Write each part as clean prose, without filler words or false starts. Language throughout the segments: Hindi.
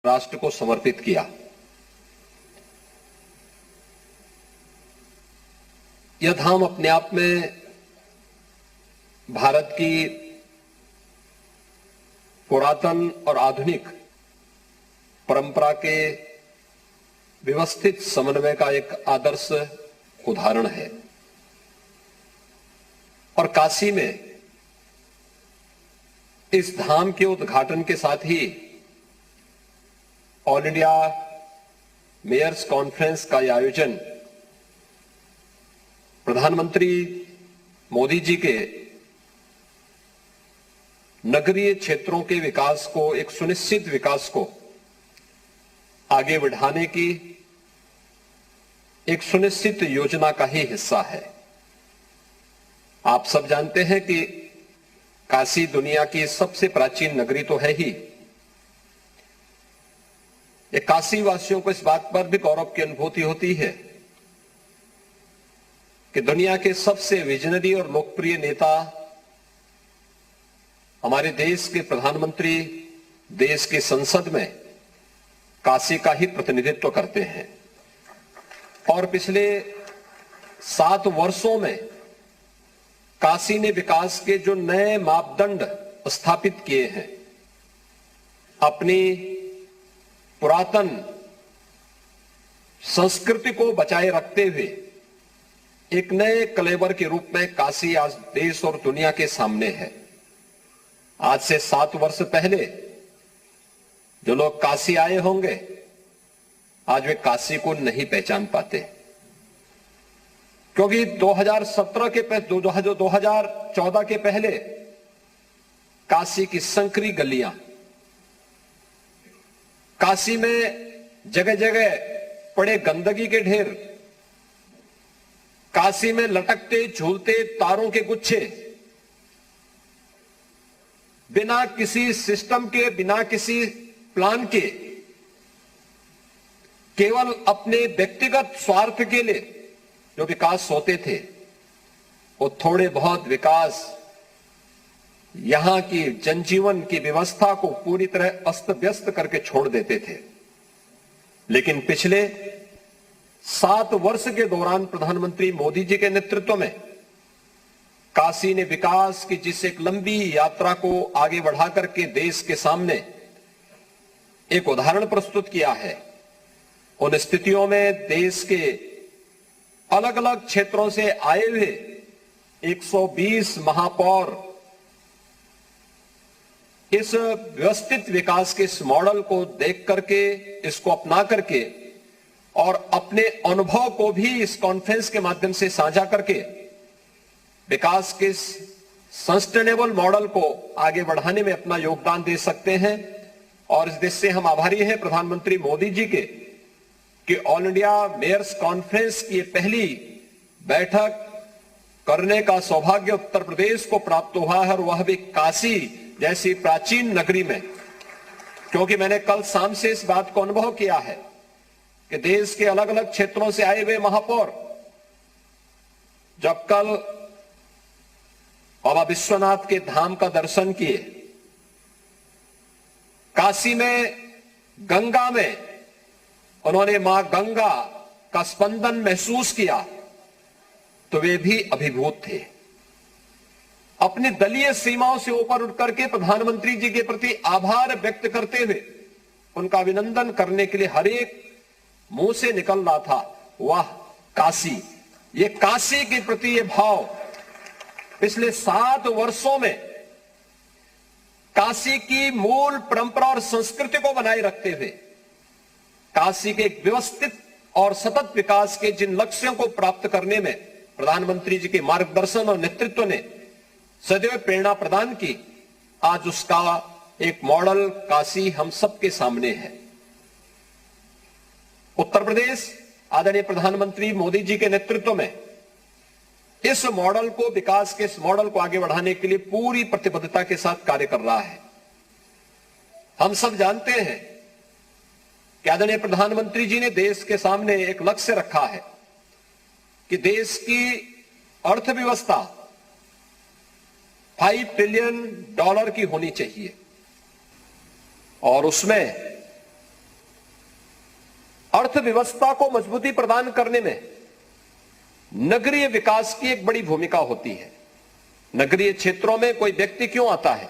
राष्ट्र को समर्पित किया। यह धाम अपने आप में भारत की पुरातन और आधुनिक परंपरा के व्यवस्थित समन्वय का एक आदर्श उदाहरण है। और काशी में इस धाम के उद्घाटन के साथ ही ऑल इंडिया मेयर्स कॉन्फ्रेंस का आयोजन प्रधानमंत्री मोदी जी के नगरीय क्षेत्रों के विकास को, एक सुनिश्चित विकास को आगे बढ़ाने की एक सुनिश्चित योजना का ही हिस्सा है। आप सब जानते हैं कि काशी दुनिया की सबसे प्राचीन नगरी तो है ही। ये काशी वासियों को इस बात पर भी गौरव की अनुभूति होती है कि दुनिया के सबसे विजनरी और लोकप्रिय नेता हमारे देश के प्रधानमंत्री देश की संसद में काशी का ही प्रतिनिधित्व करते हैं। और पिछले 7 वर्षों में काशी ने विकास के जो नए मापदंड स्थापित किए हैं, अपनी पुरातन संस्कृति को बचाए रखते हुए एक नए कलेवर के रूप में काशी आज देश और दुनिया के सामने है। आज से 7 वर्ष पहले जो लोग काशी आए होंगे, आज वे काशी को नहीं पहचान पाते, क्योंकि 2017 के 2014 के पहले काशी की संकरी गलियां, काशी में जगह जगह पड़े गंदगी के ढेर, काशी में लटकते झूलते तारों के गुच्छे, बिना किसी सिस्टम के, बिना किसी प्लान के, केवल अपने व्यक्तिगत स्वार्थ के लिए जो विकास होते थे, वो थोड़े बहुत विकास यहां की जनजीवन की व्यवस्था को पूरी तरह अस्त व्यस्त करके छोड़ देते थे। लेकिन पिछले 7 वर्ष के दौरान प्रधानमंत्री मोदी जी के नेतृत्व में काशी ने विकास की जिस एक लंबी यात्रा को आगे बढ़ा करके देश के सामने एक उदाहरण प्रस्तुत किया है, उन स्थितियों में देश के अलग अलग क्षेत्रों से आए हुए 120 महापौर इस व्यवस्थित विकास के इस मॉडल को देख करके, इसको अपना करके और अपने अनुभव को भी इस कॉन्फ्रेंस के माध्यम से साझा करके विकास के सस्टेनेबल मॉडल को आगे बढ़ाने में अपना योगदान दे सकते हैं। और इस देश से हम आभारी हैं प्रधानमंत्री मोदी जी के कि ऑल इंडिया मेयर्स कॉन्फ्रेंस की पहली बैठक करने का सौभाग्य उत्तर प्रदेश को प्राप्त हुआ है, और वह भी काशी जैसी प्राचीन नगरी में। क्योंकि मैंने कल शाम से इस बात को अनुभव किया है कि देश के अलग अलग क्षेत्रों से आए हुए महापौर जब कल बाबा विश्वनाथ के धाम का दर्शन किए, काशी में गंगा में उन्होंने मां गंगा का स्पंदन महसूस किया, तो वे भी अभिभूत थे। अपनी दलीय सीमाओं से ऊपर उठ करके प्रधानमंत्री जी के प्रति आभार व्यक्त करते हुए उनका अभिनंदन करने के लिए हर एक मुंह से निकल रहा था, वाह काशी। ये काशी के प्रति ये भाव पिछले 7 वर्षों में काशी की मूल परंपरा और संस्कृति को बनाए रखते हुए काशी के एक व्यवस्थित और सतत विकास के जिन लक्ष्यों को प्राप्त करने में प्रधानमंत्री जी के मार्गदर्शन और नेतृत्व ने सदैव प्रेरणा प्रदान की, आज उसका एक मॉडल काशी हम सबके सामने है। उत्तर प्रदेश आदरणीय प्रधानमंत्री मोदी जी के नेतृत्व में इस मॉडल को, विकास के इस मॉडल को आगे बढ़ाने के लिए पूरी प्रतिबद्धता के साथ कार्य कर रहा है। हम सब जानते हैं कि आदरणीय प्रधानमंत्री जी ने देश के सामने एक लक्ष्य रखा है कि देश की अर्थव्यवस्था $5 ट्रिलियन की होनी चाहिए, और उसमें अर्थव्यवस्था को मजबूती प्रदान करने में नगरीय विकास की एक बड़ी भूमिका होती है। नगरीय क्षेत्रों में कोई व्यक्ति क्यों आता है?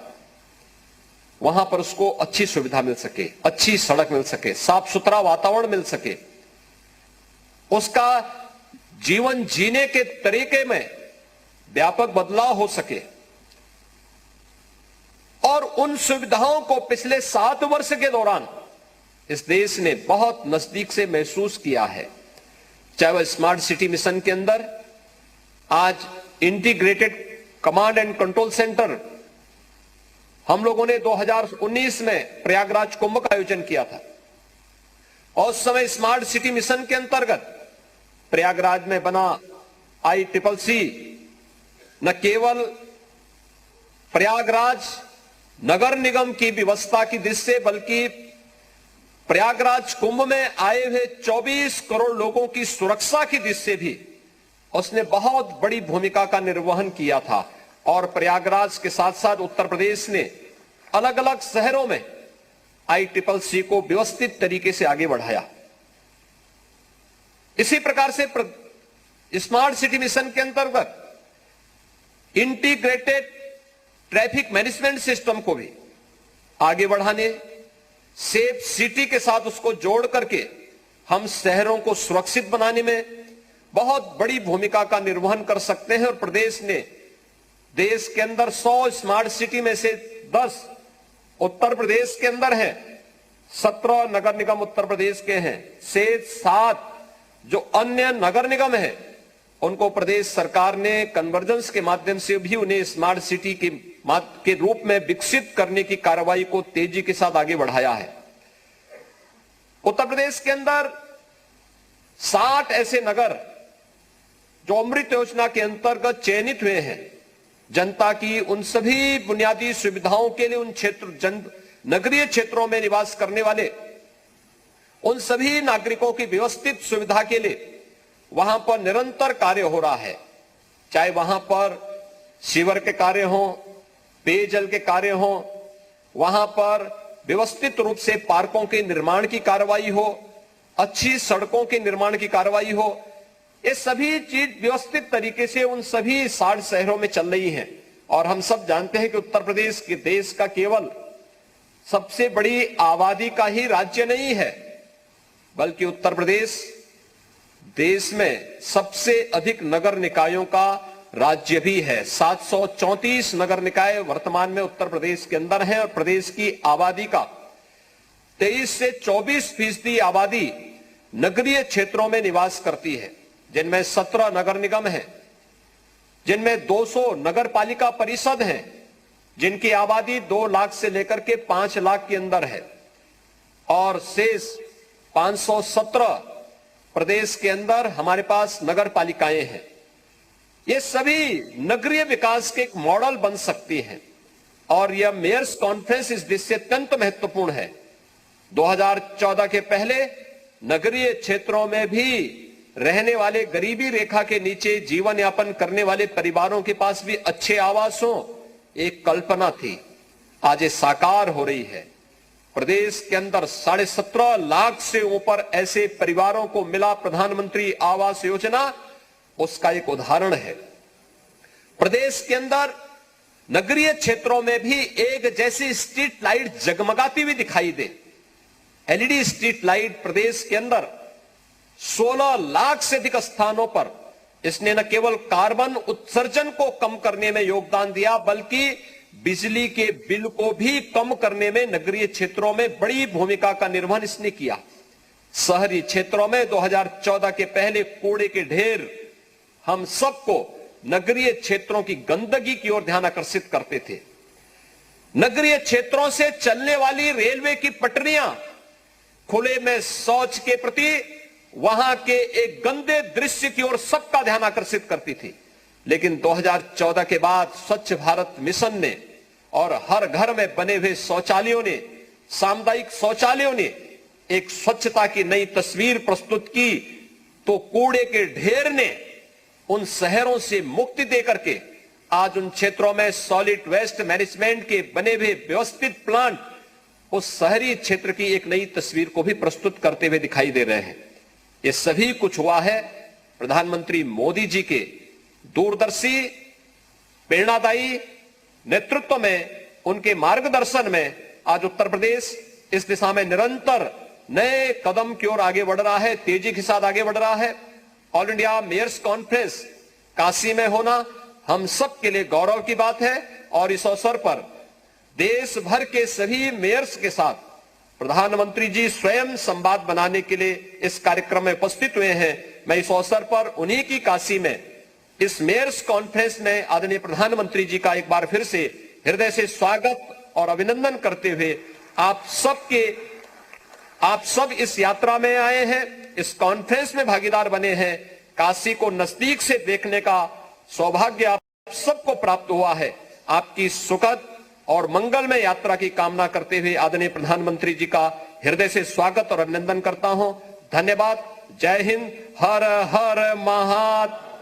वहां पर उसको अच्छी सुविधा मिल सके, अच्छी सड़क मिल सके, साफ सुथरा वातावरण मिल सके, उसका जीवन जीने के तरीके में व्यापक बदलाव हो सके। और उन सुविधाओं को पिछले 7 वर्ष के दौरान इस देश ने बहुत नजदीक से महसूस किया है। चाहे वह स्मार्ट सिटी मिशन के अंदर आज integrated command and control centre हम लोगों ने 2019 में प्रयागराज कुंभ का आयोजन किया था, और उस समय स्मार्ट सिटी मिशन के अंतर्गत प्रयागराज में बना ICCC न केवल प्रयागराज नगर निगम की व्यवस्था की दृष्टि से, बल्कि प्रयागराज कुंभ में आए हुए 24 करोड़ लोगों की सुरक्षा की दृष्टि से भी उसने बहुत बड़ी भूमिका का निर्वहन किया था। और प्रयागराज के साथ साथ उत्तर प्रदेश ने अलग अलग शहरों में ICCC को व्यवस्थित तरीके से आगे बढ़ाया। इसी प्रकार से स्मार्ट सिटी मिशन के अंतर्गत इंटीग्रेटेड ट्रैफिक मैनेजमेंट सिस्टम को भी आगे बढ़ाने, सेफ सिटी के साथ उसको जोड़ करके हम शहरों को सुरक्षित बनाने में बहुत बड़ी भूमिका का निर्वहन कर सकते हैं। और प्रदेश ने देश के अंदर 100 स्मार्ट सिटी में से 10 उत्तर प्रदेश के अंदर है, 17 नगर निगम उत्तर प्रदेश के हैं, से 7 जो अन्य नगर निगम है उनको प्रदेश सरकार ने कन्वर्जेंस के माध्यम से भी उन्हें स्मार्ट सिटी के रूप में विकसित करने की कार्रवाई को तेजी के साथ आगे बढ़ाया है। उत्तर प्रदेश के अंदर 60 ऐसे नगर जो अमृत योजना के अंतर्गत चयनित हुए हैं, जनता की उन सभी बुनियादी सुविधाओं के लिए उन नगरीय क्षेत्रों में निवास करने वाले उन सभी नागरिकों की व्यवस्थित सुविधा के लिए वहां पर निरंतर कार्य हो रहा है। चाहे वहां पर सीवर के कार्य हो, पेयजल के कार्य हो, वहां पर व्यवस्थित रूप से पार्कों के निर्माण की कार्रवाई हो, अच्छी सड़कों के निर्माण की कार्रवाई हो, ये सभी चीज व्यवस्थित तरीके से उन सभी 60 शहरों में चल रही हैं। और हम सब जानते हैं कि उत्तर प्रदेश के देश का केवल सबसे बड़ी आबादी का ही राज्य नहीं है, बल्कि उत्तर प्रदेश देश में सबसे अधिक नगर निकायों का राज्य भी है। 734 नगर निकाय वर्तमान में उत्तर प्रदेश के अंदर हैं, और प्रदेश की आबादी का 23 से 24% आबादी नगरीय क्षेत्रों में निवास करती है, जिनमें 17 नगर निगम हैं, जिनमें 200 नगर पालिका परिषद हैं, जिनकी आबादी 2 लाख से लेकर के 5 लाख के अंदर है, और शेष 517 प्रदेश के अंदर हमारे पास नगर पालिकाएं हैं। ये सभी नगरीय विकास के एक मॉडल बन सकती हैं, और यह मेयर्स कॉन्फ्रेंस इस दृष्टि से अत्यंत महत्वपूर्ण है। 2014 के पहले नगरीय क्षेत्रों में भी रहने वाले गरीबी रेखा के नीचे जीवन यापन करने वाले परिवारों के पास भी अच्छे आवास हो, एक कल्पना थी, आज ये साकार हो रही है। प्रदेश के अंदर 17.5 लाख से ऊपर ऐसे परिवारों को मिला प्रधानमंत्री आवास योजना, उसका एक उदाहरण है। प्रदेश के अंदर नगरीय क्षेत्रों में भी एक जैसी स्ट्रीट लाइट जगमगाती हुई दिखाई दे। LED स्ट्रीट लाइट प्रदेश के अंदर 16 लाख से अधिक स्थानों पर इसने न केवल कार्बन उत्सर्जन को कम करने में योगदान दिया, बल्कि बिजली के बिल को भी कम करने में नगरीय क्षेत्रों में बड़ी भूमिका का निर्वहन इसने किया। शहरी क्षेत्रों में 2014 के पहले कूड़े के ढेर हम सबको नगरीय क्षेत्रों की गंदगी की ओर ध्यान आकर्षित करते थे। नगरीय क्षेत्रों से चलने वाली रेलवे की पटरियां खुले में शौच के प्रति वहां के एक गंदे दृश्य की ओर सबका ध्यान आकर्षित करती थी। लेकिन 2014 के बाद स्वच्छ भारत मिशन ने और हर घर में बने हुए शौचालयों ने, सामुदायिक शौचालयों ने एक स्वच्छता की नई तस्वीर प्रस्तुत की, तो कूड़े के ढेर ने उन शहरों से मुक्ति देकर के आज उन क्षेत्रों में सॉलिड वेस्ट मैनेजमेंट के बने हुए व्यवस्थित प्लांट उस शहरी क्षेत्र की एक नई तस्वीर को भी प्रस्तुत करते हुए दिखाई दे रहे हैं। ये सभी कुछ हुआ है प्रधानमंत्री मोदी जी के दूरदर्शी, प्रेरणादायी नेतृत्व में, उनके मार्गदर्शन में आज उत्तर प्रदेश इस दिशा में निरंतर नए कदम की ओर आगे बढ़ रहा है, तेजी के साथ आगे बढ़ रहा है। All India mayors conference Kashi में होना हम सब के लिए गौरव की बात है और इस अवसर पर देश भर के सभी मेयर्स के साथ प्रधानमंत्री जी स्वयं संवाद बनाने के लिए इस कार्यक्रम में उपस्थित हुए हैं। मैं इस अवसर पर उन्हीं की काशी में इस मेयर्स कॉन्फ्रेंस में आदरणीय प्रधानमंत्री जी का एक बार फिर से हृदय से स्वागत और अभिनंदन करते हुए आप सब इस यात्रा में आए हैं, इस कॉन्फ्रेंस में भागीदार बने हैं। काशी को नजदीक से देखने का सौभाग्य आप सबको प्राप्त हुआ है। आपकी सुखद और मंगलमय यात्रा की कामना करते हुए आदरणीय प्रधानमंत्री जी का हृदय से स्वागत और अभिनंदन करता हूं। धन्यवाद। जय हिंद। हर हर महादेव।